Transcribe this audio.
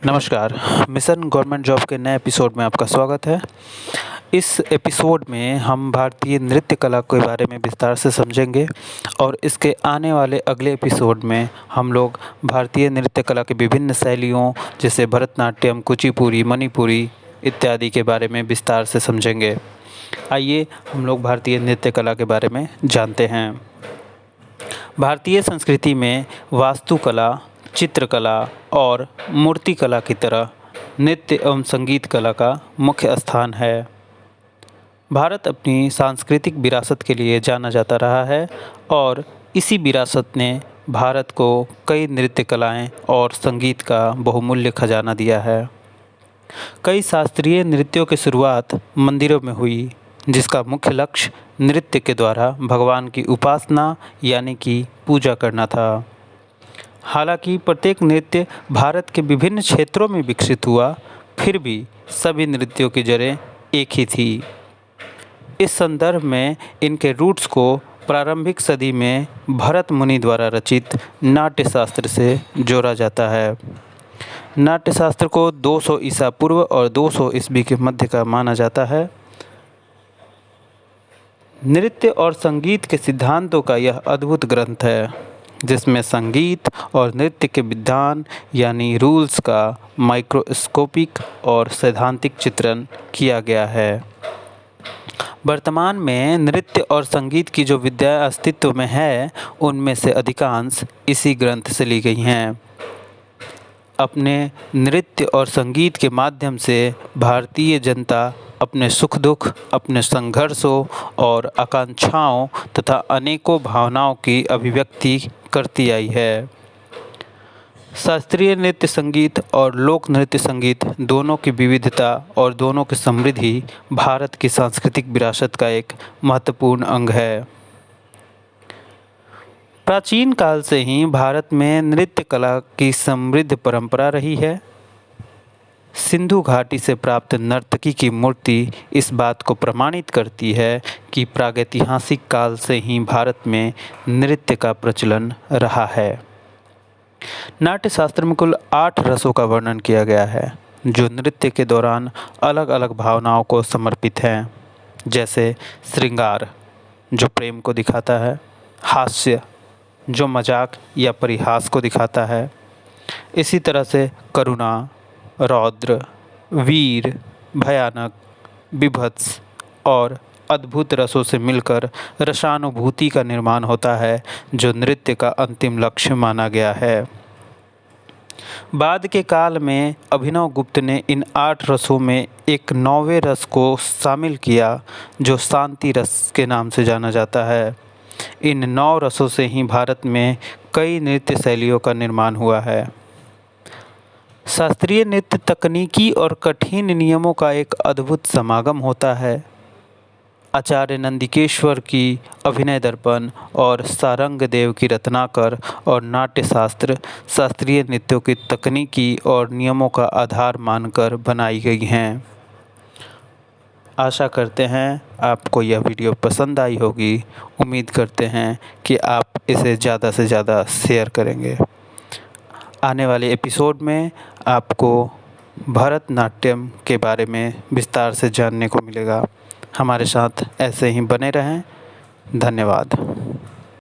नमस्कार। Mission government job के नए एपिसोड में आपका स्वागत है। इस एपिसोड में हम भारतीय नृत्य कला के बारे में विस्तार से समझेंगे और इसके आने वाले अगले एपिसोड में हम लोग भारतीय नृत्य कला की विभिन्न शैलियों जैसे भरतनाट्यम, कुचिपुड़ी, मणिपुरी इत्यादि के बारे में विस्तार से समझेंगे। आइए हम लोग भारतीय नृत्य कला के बारे में जानते हैं। भारतीय संस्कृति में वास्तुकला, चित्रकला और मूर्तिकला की तरह नृत्य एवं संगीत कला का मुख्य स्थान है। भारत अपनी सांस्कृतिक विरासत के लिए जाना जाता रहा है और इसी विरासत ने भारत को कई नृत्य कलाएं और संगीत का बहुमूल्य खजाना दिया है। कई शास्त्रीय नृत्यों की शुरुआत मंदिरों में हुई, जिसका मुख्य लक्ष्य नृत्य के द्वारा भगवान की उपासना यानी कि पूजा करना था। हालांकि प्रत्येक नृत्य भारत के विभिन्न क्षेत्रों में विकसित हुआ, फिर भी सभी नृत्यों की जड़ें एक ही थी। इस संदर्भ में इनके रूट्स को प्रारंभिक सदी में भरत मुनि द्वारा रचित नाट्यशास्त्र से जोड़ा जाता है। नाट्यशास्त्र को 200 ईसा पूर्व और 200 ईस्वी के मध्य का माना जाता है। नृत्य और संगीत के सिद्धांतों का यह अद्भुत ग्रंथ है, जिसमें संगीत और नृत्य के विधान यानी रूल्स का माइक्रोस्कोपिक और सैद्धांतिक चित्रण किया गया है। वर्तमान में नृत्य और संगीत की जो विद्याएं अस्तित्व में है, उनमें से अधिकांश इसी ग्रंथ से ली गई हैं। अपने नृत्य और संगीत के माध्यम से भारतीय जनता अपने सुख दुख, अपने संघर्षों और आकांक्षाओं तथा अनेकों भावनाओं की अभिव्यक्ति करती आई है। शास्त्रीय नृत्य संगीत और लोक नृत्य संगीत दोनों की विविधता और दोनों की समृद्धि भारत की सांस्कृतिक विरासत का एक महत्वपूर्ण अंग है। प्राचीन काल से ही भारत में नृत्य कला की समृद्ध परंपरा रही है। सिंधु घाटी से प्राप्त नर्तकी की मूर्ति इस बात को प्रमाणित करती है कि प्रागैतिहासिक काल से ही भारत में नृत्य का प्रचलन रहा है। नाट्यशास्त्र में कुल 8 रसों का वर्णन किया गया है, जो नृत्य के दौरान अलग अलग भावनाओं को समर्पित हैं, जैसे श्रृंगार जो प्रेम को दिखाता है, हास्य जो मजाक या परिहास को दिखाता है, इसी तरह से करुणा, रौद्र, वीर, भयानक, विभत्स और अद्भुत रसों से मिलकर रसानुभूति का निर्माण होता है, जो नृत्य का अंतिम लक्ष्य माना गया है। बाद के काल में अभिनव गुप्त ने इन 8 रसों में एक 9वें रस को शामिल किया, जो शांति रस के नाम से जाना जाता है। इन 9 रसों से ही भारत में कई नृत्य शैलियों का निर्माण हुआ है। शास्त्रीय नृत्य तकनीकी और कठिन नियमों का एक अद्भुत समागम होता है। आचार्य नंदिकेश्वर की अभिनय दर्पण और सारंगदेव की रत्नाकर और नाट्यशास्त्र शास्त्रीय नृत्यों की तकनीकी और नियमों का आधार मानकर बनाई गई हैं। आशा करते हैं आपको यह वीडियो पसंद आई होगी। उम्मीद करते हैं कि आप इसे ज़्यादा से ज़्यादा शेयर करेंगे। आने वाले एपिसोड में आपको भरतनाट्यम के बारे में विस्तार से जानने को मिलेगा। हमारे साथ ऐसे ही बने रहें। धन्यवाद।